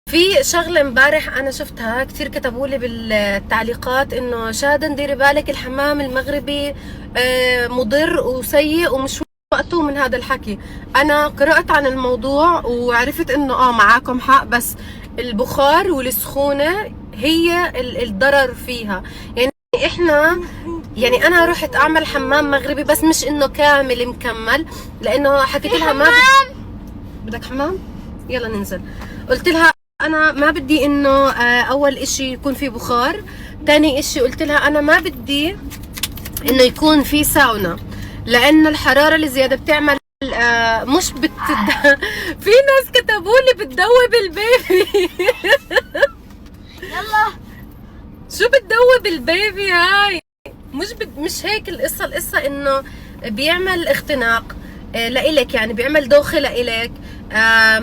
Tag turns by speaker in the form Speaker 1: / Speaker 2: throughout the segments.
Speaker 1: في شغلة امبارح أنا شفتها كتير كتبوا لي بالتعليقات إنه شادن ديري بالك الحمام المغربي مضر وسيء ومش وقته من هذا الحكي. أنا قرأت عن الموضوع وعرفت إنه معاكم حق، بس البخار والسخونة هي الضرر فيها. يعني إحنا يعني أنا رحت أعمل حمام مغربي بس مش إنه كامل مكمل، لأنه حكيت لها ما بدك حمام؟ يلا ننزل. قلت لها انا ما بدي انه اول اشي يكون في بخار، تاني اشي قلت لها انا ما بدي انه يكون في ساونا، لانه الحرارة الزيادة بتعمل مش في ناس كتبوا لي بتدوب البيبي.
Speaker 2: يلا
Speaker 1: شو بتدوب البيبي هاي؟ مش هيك القصة انه بيعمل اختناق لإلك، يعني بيعمل دوخة لإلك.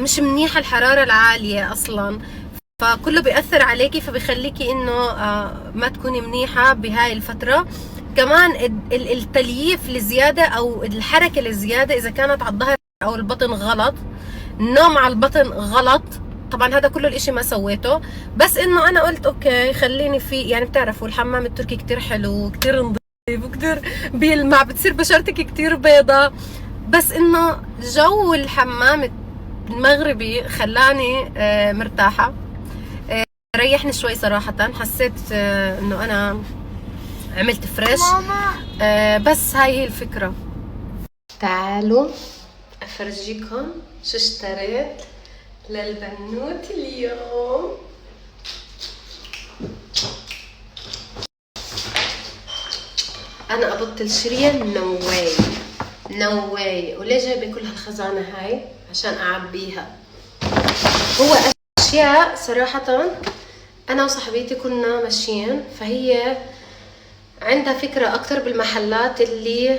Speaker 1: مش منيحة الحرارة العالية اصلا، فكله بيأثر عليكي، فبيخليكي انه ما تكوني منيحة بهاي الفترة. كمان التلييف الزيادة او الحركة الزيادة اذا كانت على الظهر او البطن غلط، النوم على البطن غلط. طبعا هذا كله الاشي ما سويته، بس انه انا قلت اوكي خليني في، يعني بتعرفوا الحمام التركي كتير حلو وكتير نظيف وكتير بيلمع، بتصير بشرتك كتير بيضة. بس انه جو الحمام المغربي خلاني مرتاحة، ريحني شوي صراحة. حسيت انه انا عملت فريش. بس هاي هي الفكرة. تعالوا افرجيكم شو اشتريت للبنوت اليوم. انا ابطل شريان نواي. وليه جايبه كل هالخزانه هاي؟ عشان اعبيها. هو اشياء صراحه انا وصاحبتي كنا ماشيين، فهي عندها فكره اكتر بالمحلات اللي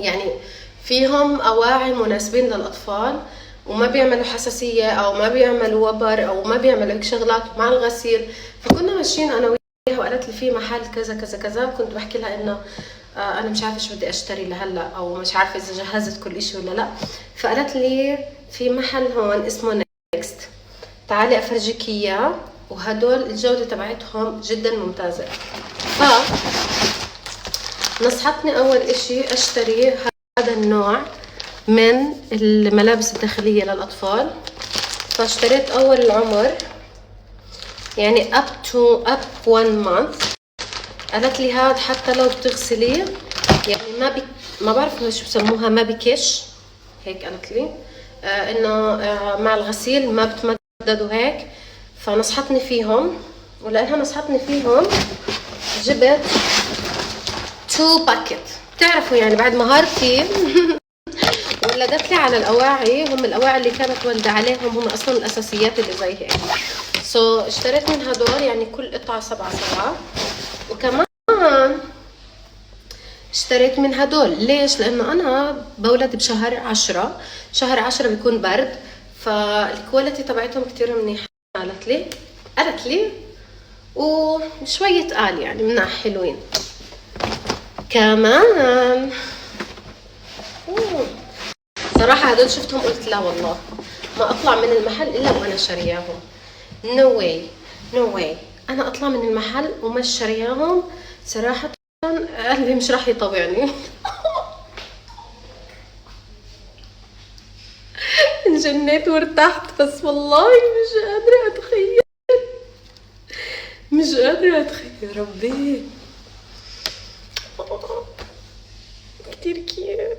Speaker 1: يعني فيهم اواعي مناسبين للاطفال وما بيعملوا حساسيه او ما بيعملوا وبر او ما بيعملوا هيك شغلات مع الغسيل. فكنا ماشيين انا وياها وقالت لي في محل كذا كذا كذا. كنت بحكي لها انه انا مش عارفه شو بدي اشتري لهلا، او مش عارفه اذا جهزت كل شيء ولا لا. فقالت لي في محل هون اسمه نيكست، تعالي افرجيك اياه، وهدول الجوده تبعتهم جدا ممتازه. ف نصحتني اول اشي اشتري هذا النوع من الملابس الداخليه للاطفال. فاشتريت اول العمر، يعني up 1 month. قالت لي هاد حتى لو بتغسليه يعني ما بعرف شو بسموها، ما بكش هيك. قالت لي انه مع الغسيل ما بتمددوا هيك. فنصحتني فيهم، ولانها نصحتني فيهم جبت 2 باكيت. بتعرفوا يعني بعد مهارتي ولدت لي على الاواعي، هم الاواعي اللي كانت والدة عليهم هم اصلا الاساسيات اللي زي هيك. اشتريت من هدول، يعني كل قطعة 7. وكمان اشتريت من هدول. ليش؟ لانه انا بولد بشهر 10. شهر 10 بيكون برد، فالكواليتي تبعتهم كتير منيحة. قالت لي وشوية قال يعني مناح حلوين كمان. صراحة هدول شفتهم قلت لا والله ما اطلع من المحل الا وانا شارياهم. نو واي انا اطلع من المحل ومش شارياهم. صراحة قلبي مش راح يطوعني. انجنيت وارتحت، بس والله مش قادرة اتخيل ربي كتير كيوت.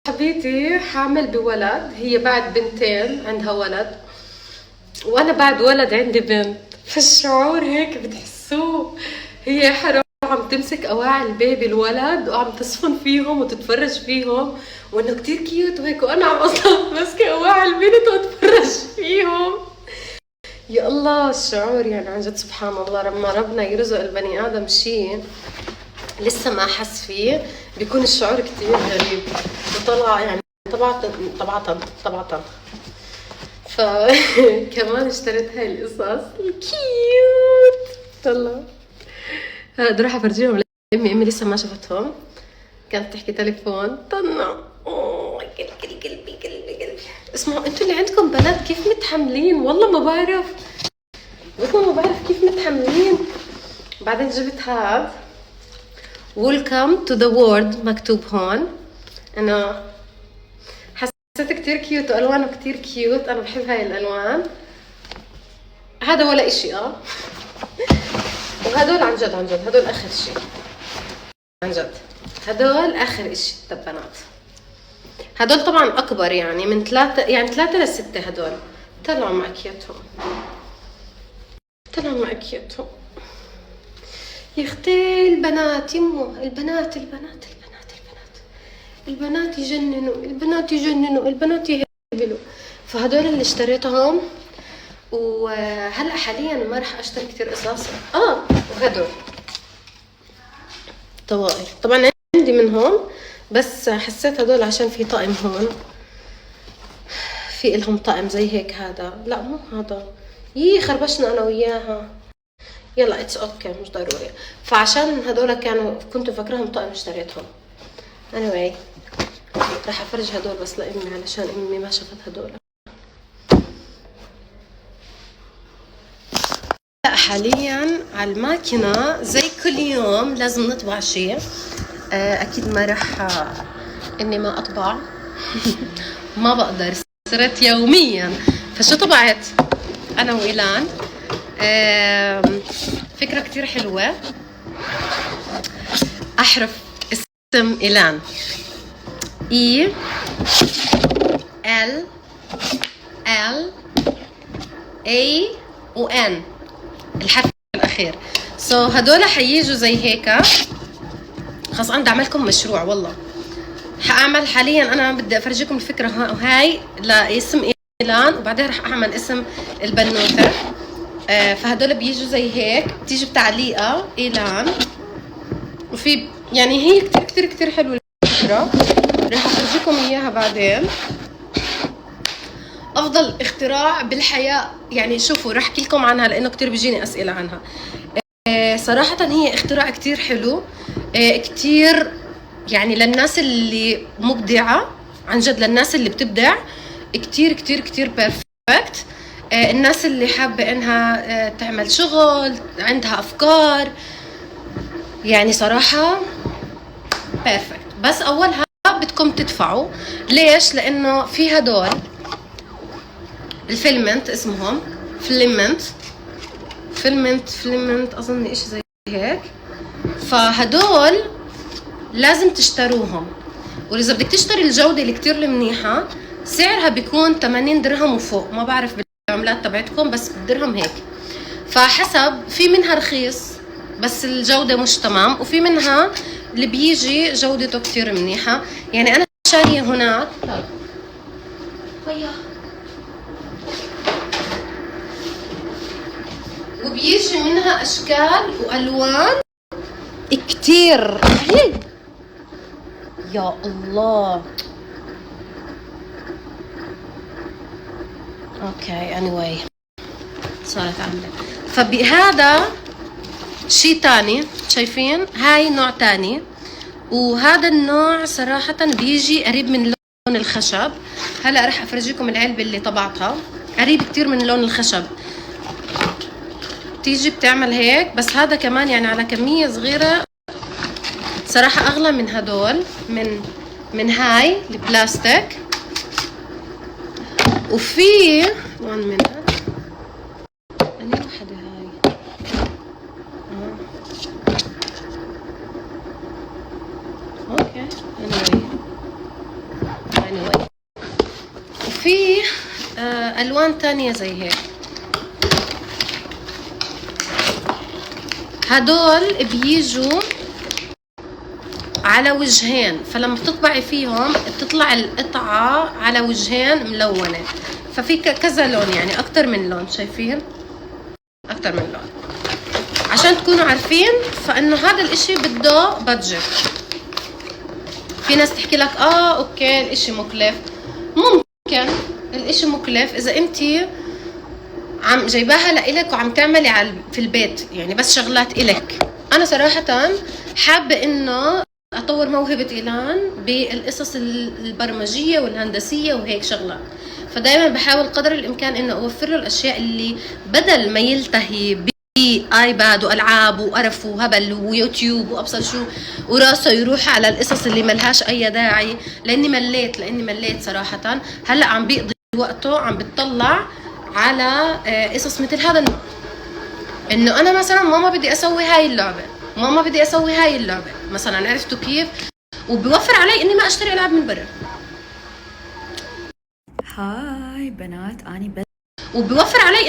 Speaker 1: صاحبتي حامل بولد، هي بعد بنتين عندها ولد، وانا بعد ولد عندي بنت. فالشعور هيك بتحسوه، هي حرام عم تمسك اواعي البيبي الولد وعم تصفن فيهم وتتفرج فيهم، وانه كتير كيوت وهيك، وانا عم اصلا ماسكه اواعي البنت واتفرج فيهم. يا الله الشعور، يعني عن جد سبحان الله لما ربنا يرزق البني ادم شيء لسه ما حس فيه بيكون الشعور كتير غريب. وطلع يعني طبعا فكمان اشتريت هاي القصص الكيوت. طلع بدي اروح افرجيهم لامي لسه ما شفتهم. كانت تحكي تليفون. طلع قلبي اسمعوا انتوا اللي عندكم بنات كيف متحملين، والله ما بعرف، والله ما بعرف كيف متحملين. بعدين جبت هاد Welcome to the world مكتوب هون. انا حسيت كتير كيوت والوانه كتير كيوت، انا بحب هاي الالوان. هذا ولا اشي وهدول عن جد عن جد هدول اخر شي، عن جد هدول اخر اشي التبانات. هدول طبعا اكبر يعني من 3 يعني 3 ل 6. هدول طلعوا ماكيتهم، طلعوا ماكيتهم يا اختي. البنات يمو، البنات البنات البنات البنات البنات يجننوا، البنات يجننوا، البنات يهبلوا. فهدول اللي اشتريتهم، وهلا حاليا ما راح اشتري كثير قصص. وهدول طوائل طبعا عندي منهم، بس حسيت هدول عشان في طقم هون، في لهم طقم زي هيك. هذا لا مو هذا، خربشنا انا وياها. يلا اتس اوكي مش ضروري. فعشان هدول كنت فاكراهم طقم اشتريتهم. anyway راح افرج هدول بس لامي علشان امي ما شافت هدول. حاليا على الماكينة زي كل يوم لازم نطبع شيء. اكيد ما راح اني ما اطبع ما بقدر، صرت يوميا. فشو طبعت انا وإيلان؟ فكرة كتير حلوة. احرف اسم إيلان E L L A و N، الحرف الاخير. هدول حييجوا زي هيك. خلاص انا بدي اعملكم مشروع، والله حاعمل حاليا. انا بدي افرجيكم الفكره هاي لاسم إيلان، وبعدين رح اعمل اسم البنوته. فهدول بيجوا زي هيك، بتيجي بتعليقه إيلان، وفي يعني هي كتير كتير كتير حلوه الفكره. رح افرجيكم اياها بعدين. افضل اختراع بالحياه يعني. شوفوا رح احكي لكم عنها لانه كتير بيجيني اسئله عنها. صراحه هي اختراع كتير حلو، كتير يعني للناس اللي مبدعه، عن جد للناس اللي بتبدع كتير كتير كتير بيرفكت. الناس اللي حابه انها تعمل شغل، عندها افكار، يعني صراحه بيرفكت. بس اولها بدكم تدفعوا. ليش؟ لانه في هدول الفيلمنت، اسمهم فيلمنت اظن اشي زي هيك. فهدول لازم تشتروهم، واذا بدك تشتري الجوده اللي كتير المنيحه سعرها بيكون 80 درهم وفوق. ما بعرف بالعملات تبعتكم بس بالدرهم هيك. فحسب، في منها رخيص بس الجوده مش تمام، وفي منها اللي بيجي جودته كتير منيحه. يعني انا شاريه هناك وبيجي منها اشكال والوان كتير. يا الله. اوكي anyway صارت عامله. فبهذا شيء تاني، شايفين هاي نوع تاني، وهذا النوع صراحه بيجي قريب من لون الخشب. هلا رح افرجيكم العلبه اللي طبعتها، قريب كتير من لون الخشب. تيجي بتعمل هيك، بس هذا كمان يعني على كمية صغيرة صراحة أغلى من هدول، من هاي البلاستيك. وفي أني وحدة هاي اوكي anyway. وفي ألوان تانية زي هيك. هدول بيجوا على وجهين، فلما بتطبعي فيهم بتطلع القطعة على وجهين ملونة. ففي كذا لون، يعني أكتر من لون، شايفين؟ أكتر من لون. عشان تكونوا عارفين فإنه هذا الإشي بده بادجت. في ناس تحكي لك أوكي الإشي مكلف. ممكن الإشي مكلف إذا أنتي عم جايباها لإلك وعم تعملي في البيت، يعني بس شغلات إلك. أنا صراحة حابة إنه أطور موهبة إيلان بالقصص البرمجية والهندسية وهيك شغلات. فدايما بحاول قدر الامكان انه اوفر له الاشياء اللي بدل ما يلتهي بايباد والعاب وقرف وهبل ويوتيوب وابصر شو وراسه يروح على القصص اللي ملهاش اي داعي. لاني مليت صراحه. هلا عم بيقضي وقته عم بتطلع على قصص مثل هذا النوع، انه انا مثلا ماما بدي اسوي هاي اللعبه، ماما بدي اسوي هاي اللعبه مثلا، عرفتوا كيف؟ وبيوفر علي اني ما اشتري العاب من برا.
Speaker 2: هاي بنات، اني
Speaker 1: وبيوفر علي اني